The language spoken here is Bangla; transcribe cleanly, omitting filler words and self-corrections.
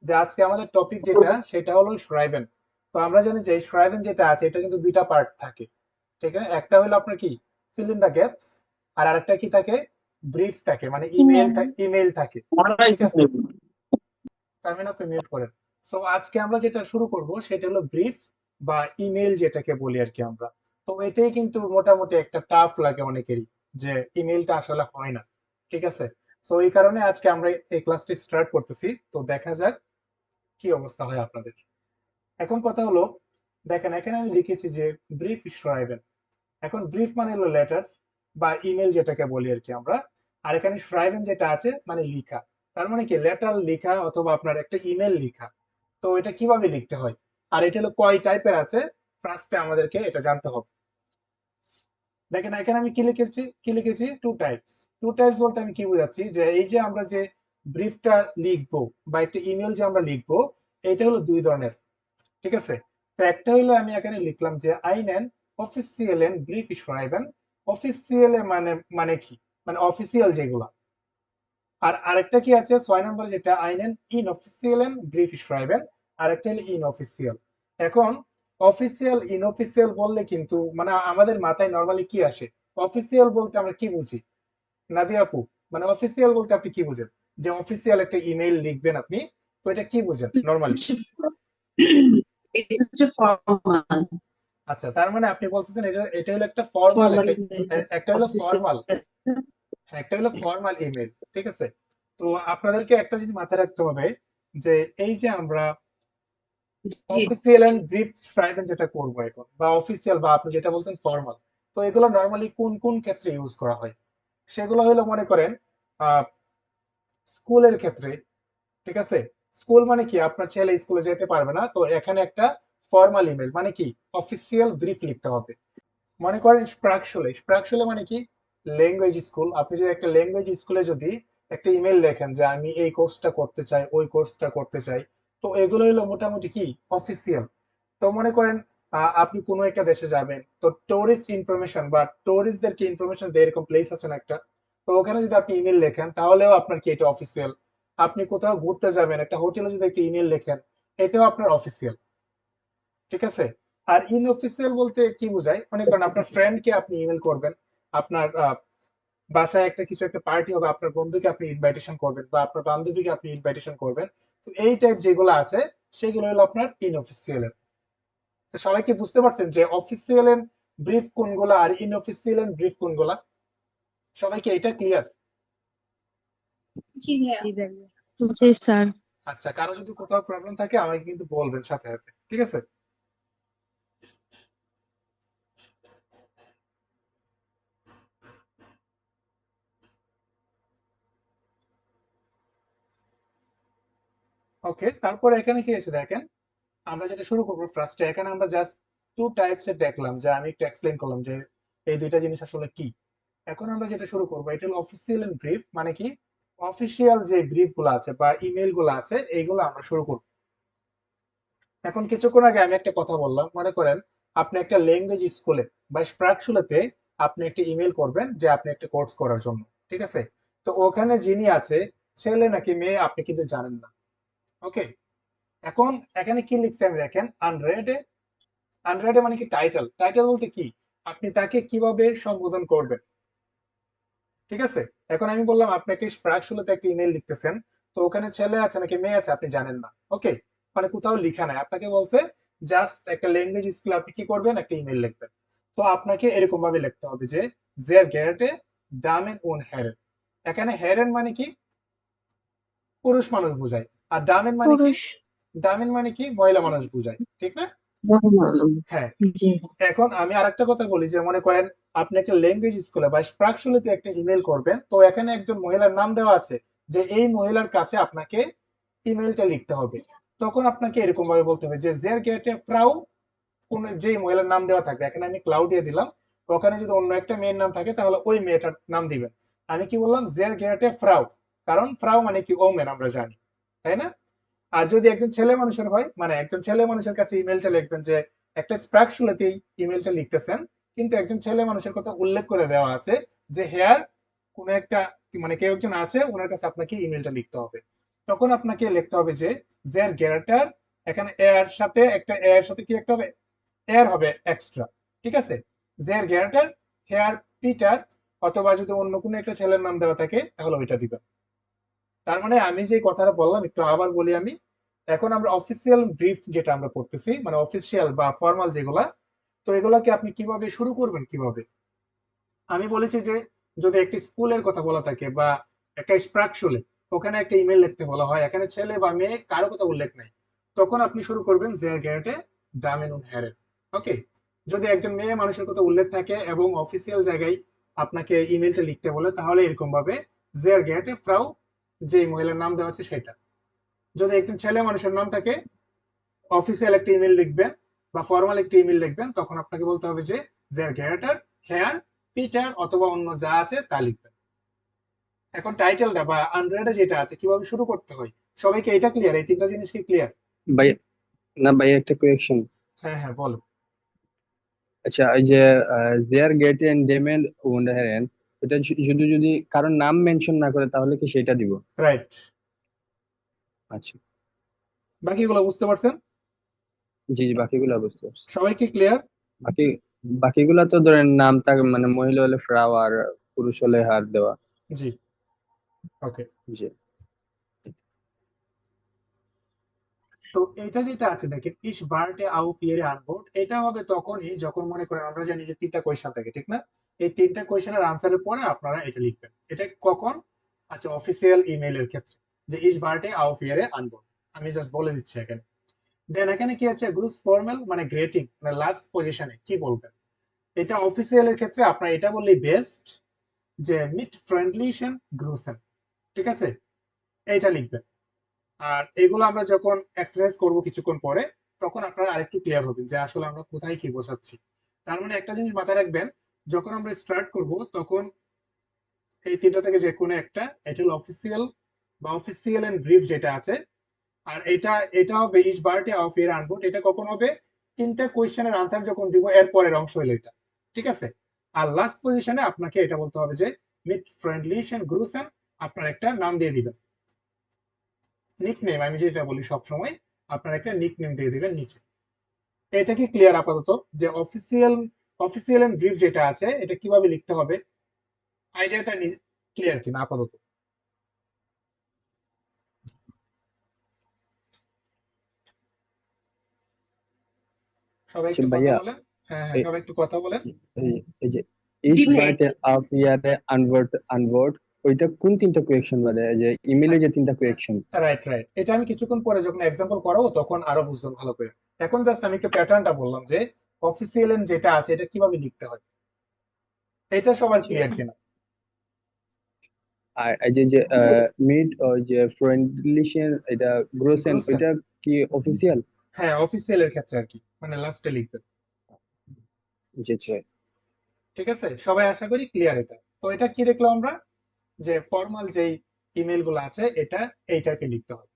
যে আজকে আমাদের টপিক যেটা সেটা হলো শ্রাইবেন। তো আমরা জানি যে শ্রাইবেন যেটা আছে এটা কিন্তু দুইটা পার্ট থাকে, ঠিক আছে? একটা হলো আপনার কি ফিল ইন দা গ্যাপস, আর আরেকটা কি থাকে, ব্রিফ থাকে, মানে ইমেল। ইমেল থাকে, ঠিক আছে? তার মানে আপনি মিউট করেন। সো আজকে আমরা যেটা শুরু করব সেটা হলো ব্রিফ বা ইমেল যেটাকে বলি আর কি আমরা। তো এটাই কিন্তু মোটামুটি একটা টাফ লাগে অনেকেরই, যে ইমেলটা আসলে হয় না, ঠিক আছে? সো এই কারণে আজকে আমরা এই ক্লাসটি স্টার্ট করতেছি। তো দেখা যাক কি অবস্থা হয় আপনাদের। এখন কথা হলো, দেখেন এখানে আমি লিখেছি যে ব্রিফ schreiben। এখন ব্রিফ মানে হলো লেটার বা ইমেল যেটাকে বলি আর কি আমরা। আর এখানে schreiben যেটা আছে মানে লিখা। তার মানে কি লেটার লিখা অথবা আপনার একটা ইমেল লিখা। তো এটা কিভাবে লিখতে হয় আর এটা হলো কয় টাইপের আছে, ফার্স্টে আমাদেরকে এটা জানতে হবে। দেখেন এখানে আমি কি লিখেছি টু টাইপস। টু টাইপস বলতে আমি কি বোঝাচ্ছি, যে এই যে আমরা যে ব্রিফটা লিখবো বা একটা ইমেল যে আমরা লিখবো, এটা হলো দুই ধরনের, ঠিক আছে? তো একটা হলো আমি এখানে লিখলাম যে einen offiziellen Brief schreiben। Official মানে মানে কি, মানে অফিসিয়াল যেগুলা। আর আরেকটা কি আছে 6 নম্বরে, যেটা einen inoffiziellen Brief schreiben, আরেকটা হলো ইনঅফিসিয়াল। এখন অফিসিয়াল ইনঅফিসিয়াল বললে কিন্তু মানে আমাদের মাথায় নরমালি কি আসে? অফিসিয়াল বলতে আমরা কি বুঝি, নাদিয়া আপু? মানে অফিসিয়াল বলতে আপনি কি বুঝেন? যে অফিসিয়াল একটা ইমেইল লিখবেন আপনি, তো এটা কি বুঝেন নরমালি? এটা হচ্ছে ফর্মাল। আচ্ছা, তার মানে আপনি বলতেছেন এটা এটা হলো একটা ফর্মাল, ফর্মাল একটা ইমেল। একটা হলো অফিসিয়াল। ফর্মাল, হ্যাঁ একটা হলো ফর্মাল ইমেল, ঠিক আছে? তো আপনাদেরকে একটা জিনিস মাথায় রাখতে হবে, যে এই যে আমরা জি। অফিসিয়াল এন্ড ব্রিফ ট্রাইবেন যেটা করবো এখন, বা অফিসিয়াল বা আপনি যেটা বলছেন ফর্মাল, তো এগুলো নর্মালি কোন কোন ক্ষেত্রে ইউজ করা হয়? সেগুলো হলো মনে করেন স্কুলের ক্ষেত্রে, ঠিক আছে? স্কুল মানে কি আপনার ছেলে স্কুলে যেতে পারবে না, তো এখানে একটা ফর্মাল ইমেল মানে কি অফিসিয়াল ব্রিফ লিখতে হবে। মনে করেন স্প্রাকশলে, স্প্রাকশলে মানে কি ল্যাঙ্গুয়েজ স্কুল। আপনি যদি একটা ল্যাঙ্গুয়েজ স্কুলে যদি একটা ইমেল লেখেন যে আমি এই কোর্সটা করতে চাই, ওই কোর্সটা করতে চাই, তো এগুলো হলো মোটামুটি কি অফিসিয়াল। তো মনে করেন আপনি কোনো একটা দেশে যাবেন, তো টুরিস্ট ইনফরমেশন বা টুরিস্টদেরকে ইনফরমেশন দেয় এরকম প্লেস আছে না একটা, তো ওখানে যদি আপনি ইমেল লেখেন তাহলেও আপনার কি এটা অফিসিয়াল। আপনি কোথাও ঘুরতে যাবেন, একটা হোটেলে যদি একটা ইমেল লেখেন, এটাও আপনার অফিসিয়াল, ঠিক আছে? আর ইনঅফিসিয়াল বলতে কি বোঝায়, মনে করেন আপনার ফ্রেন্ডকে আপনি ইমেল করবেন, আপনার বাসায় একটা কিছু একটা পার্টি হবে, আপনার বন্ধুকে আপনি ইনভাইটেশন করবেন বা আপনার বান্ধবীকে আপনি ইনভাইটেশন করবেন, তো এই টাইপ যেগুলো আছে সেগুলো হলো আপনার ইনঅফিসিয়াল। তো সবাই কি বুঝতে পারছেন যে অফিসিয়াল এর ব্রিফ কোনগুলা আর ইনঅফিসিয়াল এর ব্রিফ কোনগুলা? সবাই কি এটা ক্লিয়ার? জি ভাইয়া। জি ভাইয়া। জি স্যার। আচ্ছা, কারো যদি কোথাও প্রবলেম থাকে আমাকে কিন্তু বলবেন সাথে সাথে, ঠিক আছে? ওকে, তারপর এখানে কি আছে দেখেন, আমরা যেটা শুরু করবো ফার্স্টে, এখানে আমরা জাস্ট টু টাইপস এর দেখলাম, যে আমি একটু এক্সপ্লেইন করলাম যে এই দুইটা জিনিস আসলে কি। এখন আমরা যেটা শুরু করবো এটা হলো অফিসিয়াল এন্ড ব্রিফ, মানে কি অফিসিয়াল যে ব্রিফ গুলো আছে বা ইমেল গুলো আছে এইগুলো আমরা শুরু করবো। এখন কিছুক্ষণ আগে আমি একটা কথা বললাম, মনে করেন আপনি একটা ল্যাঙ্গুয়েজ স্কুলে বা স্প্রাকশুলেতে আপনি একটা ইমেল করবেন যে আপনি একটা কোর্স করার জন্য, ঠিক আছে? তো ওখানে যিনি আছে, ছেলে নাকি মেয়ে আপনি কিন্তু জানেন না, ওকে? এখন এখানে কি লিখছে আমি দেখেন, আনরেড। আনরেড মানে কি টাইটেল, টাইটেল বলতে কি আপনি তাকে কিভাবে সম্বোধন করবেন, ঠিক আছে? এখন আমি বললাম আপনি একটা প্রাকশুলোতে একটা ইমেল লিখতেছেন, তো ওখানে ছেলে আছে নাকি মেয়ে আছে আপনি জানেন না, ওকে? মানে কোথাও লেখা নাই, আপনাকে বলছে জাস্ট একটা ল্যাঙ্গুয়েজ স্কুলে আপনি কি করবেন, একটা ইমেল লিখবেন। তো আপনাকে এরকম ভাবে লিখতে হবে যে জের গেরটে ডামেন উন হেরেন। এখানে হেরেন মানে কি পুরুষ মানুষ বোঝায়, আর ডামেন মানে কি, পুরুষ। ডামেন মানে কি মহিলা মানুষ বোঝায়, ঠিক না? হ্যাঁ। জি। এখন আমি আরেকটা কথা বলি, যে মনে করেন আপনি একটা ল্যাঙ্গুয়েজ স্কুলে বা প্রাকশুলিতে একটা ইমেল করবেন, তো এখানে একজন মহিলার নাম দেওয়া আছে, যে এই মহিলার কাছে আপনাকে ইমেলটা লিখতে হবে। তখন আপনাকে এরকম ভাবে বলতে হবে যে জের গেটে ফ্রাউ, কোন যেই মহিলার নাম দেওয়া থাকবে, এখানে আমি ক্লাউডিয়া দিলাম, ওখানে যদি অন্য একটা মেয়ের নাম থাকে তাহলে ওই মেয়েটার নাম দিবেন। আমি কি বললাম, জের গেটে ফ্রাউ, কারণ ফ্রাউ মানে কি ওমেন আমরা জানি, তাই না? আর যদি একজন ছেলে মানুষের হয়, মানে একজন ছেলে মানুষের কাছে ইমেলটা লিখবেন, যে একটা স্প্রাকশুলেতেই ইমেলটা লিখতেছেন, কিন্তু একজন ছেলে মানুষের কথা উল্লেখ করে দেওয়া আছে যে হেয়ার কোন একটা মানে কেউ একজন আছে ওনার কাছে আপনাকে ইমেলটা লিখতে হবে। তখন আপনাকে লিখতে হবে যে জের গ্যারাটার, এখানে এর সাথে একটা এর সাথে কি একটা হবে, এর হবে এক্সট্রা, ঠিক আছে। জের গ্যারাটার হেয়ার পিটার, অথবা যদি অন্য কোনো একটা ছেলের নাম দেওয়া থাকে তাহলে ওইটা দিবেন। তার মানে আমি যে কথাটা বললাম একটু আবার বলি আমি। এখন আমরা অফিসিয়াল ব্রিফ যেটা আমরা পড়তেছি, মানে অফিসিয়াল বা ফর্মাল যেগুলা, তো এগুলাকে আপনি কিভাবে শুরু করবেন কিভাবে। আমি বলেছি যে যদি একটি স্কুলের কথা বলা থাকে বা একটা স্প্রাকশুলে, ওখানে একটা ইমেল লিখতে বলা হয়, এখানে ছেলে বা মেয়ে কারো কথা উল্লেখ নাই, তখন আপনি শুরু করবেন জের গেটে ডামেন উন হ্যারেন। ওকে। যদি একজন মেয়ে মানুষের কথা উল্লেখ থাকে এবং অফিসিয়াল জায়গায় আপনাকে ইমেলটা লিখতে বলে, তাহলে এরকম ভাবে জের গেটে ফ্রাউ, যে মহিলার নাম দেওয়া আছে সেটা। যদি একজন ছেলে মানুষের নাম থাকে, অফিসিয়াল একটা ইমেল লিখবেন বা ফর্মাল একটা ইমেল লিখবেন, তখন আপনাকে বলতে হবে যে জের গেটার হেয়ার পিটার, অথবা অন্য যা আছে তা লিখবেন। এখন টাইটেলটা বা আন্ডারটা যেটা আছে কিভাবে শুরু করতে হয়, সবাইকে এটা ক্লিয়ার? এই তিনটা জিনিস কি ক্লিয়ার? ভাই, না ভাই, একটা কোয়েশ্চেন। হ্যাঁ হ্যাঁ বলো। আচ্ছা, ওই যে জেয়ার গেট এন্ড ডেমেন উন্ড হেরেন, এটা শুধু যদি কারোর নাম মেনশন না করে তাহলে কি সেটা দিব? রাইট। আচ্ছা। বাকিগুলো বুঝতে পারছেন? জি জি, বাকিগুলো বুঝতে পারছি। সবাই কি ক্লিয়ার? বাকি বাকিগুলা তো ধরেন নাম তাকে, মানে মহিলা হলে ফ্লাওয়ার, পুরুষ হলে হার দেওয়া। জি। ওকে। জি। তো এটা যেটা আছে দেখেন, ইস বার্টে আউ ফিয়েরে আনবোর্ড, এটা হবে তখনই যখন মনে করেন আমরা জানি যে তিনটা কোয়েশ্চেন থাকে, ঠিক না? এই তিনটা কোয়েশ্চেনের আনসারের পরে আপনারা এটা লিখবেন। এটা কখন? আচ্ছা, অফিসিয়াল ইমেইলের ক্ষেত্রে, যে ইস বার্টে আউ ফিয়েরে আনবোর্ড। আমি জাস্ট বলে দিচ্ছি এখানে। দেন এখানে কি আছে, গ্রুস ফর্মাল মানে গ্রেটিং, মানে লাস্ট পজিশনে কি বলবেন। এটা অফিসিয়াল এর ক্ষেত্রে আপনারা এটা বললেই বেস্ট, যে মিট ফ্রেন্ডলিশন গ্রুসেন, ঠিক আছে, এইটা লিখবেন। আর এগুলো আমরা যখন এক্সারসাইজ করব কিছুক্ষণ পরে, তখন আপনারা আরেকটু ক্লিয়ার হবেন যে আসলে আমরা কোথায় কি বোঝাচ্ছি। তার মানে একটা জিনিস মাথায় রাখবেন, যখন আমরা স্টার্ট করব তখন এই তিনটা থেকে যে কোনো একটা, এটা হলো অফিসিয়াল বা অফিসিয়াল এন্ড ব্রিফ যেটা আছে। আর এটা হবে ইস বারটে অফ এর আনবোর্ড, এটা কখন হবে? তিনটা কোয়েশ্চেনের আনসার যখন দিব এর পরের অংশ হলো এটা, ঠিক আছে। আর লাস্ট পজিশনে আপনাকে এটা বলতে হবে যে মিট ফ্রেন্ডলিশন গ্রুসেন, আপনার একটা নাম দিয়ে দিবেন, নিকনেম। আমি যেটা বলি সব সময়, আপনার একটা নিকনেম দিয়ে দিবেন নিচে। এটা কি ক্লিয়ার আপাতত, যে অফিসিয়াল এন্ড ব্রিফ যেটা আছে এটা কিভাবে লিখতে হবে? আইডিয়াটা ক্লিয়ার কিনা আপাতত? সবাই আচ্ছা একটু কথা ভাইয়া, বলেন। হ্যাঁ হ্যাঁ, এই সবাই একটু কথা বলেন। এই যে জি ইস ভাইয়া। বাট আপ ইয়ারে আনওয়ার্ড আনওয়ার্ড, ওইটা কোন তিনটা কোয়েকশন বাদে, যে ইমেলে যে তিনটা কোয়েকশন? রাইট রাইট, এটা আমি কিছুক্ষণ পরে যখন এক্সাম্পল করাবো তখন আরো বুঝবেন ভালো করে। এখন জাস্ট আমি একটু প্যাটার্নটা বললাম যে অফিসিয়াল এন্ড যেটা আছে এটা কিভাবে লিখতে হয়, এটা সবার ক্লিয়ার কিনা? আর এই যে যে মিড ওই যে ফ্রেন্ডলিশন, এটা গ্রোসেন, গ্রুসেন। ওইটা কি অফিসিয়াল? হ্যাঁ, অফিসিয়াল এর ক্ষেত্রে আর কি, মানে লাস্টে লিখবেন। জি জি। ঠিক আছে, সবাই আশা করি ক্লিয়ার এটা। তো এটা কি দেখলাম আমরা, যে ফর্মাল যেই ইমেল গুলো আছে এটা এই টাইপে লিখতে হবে।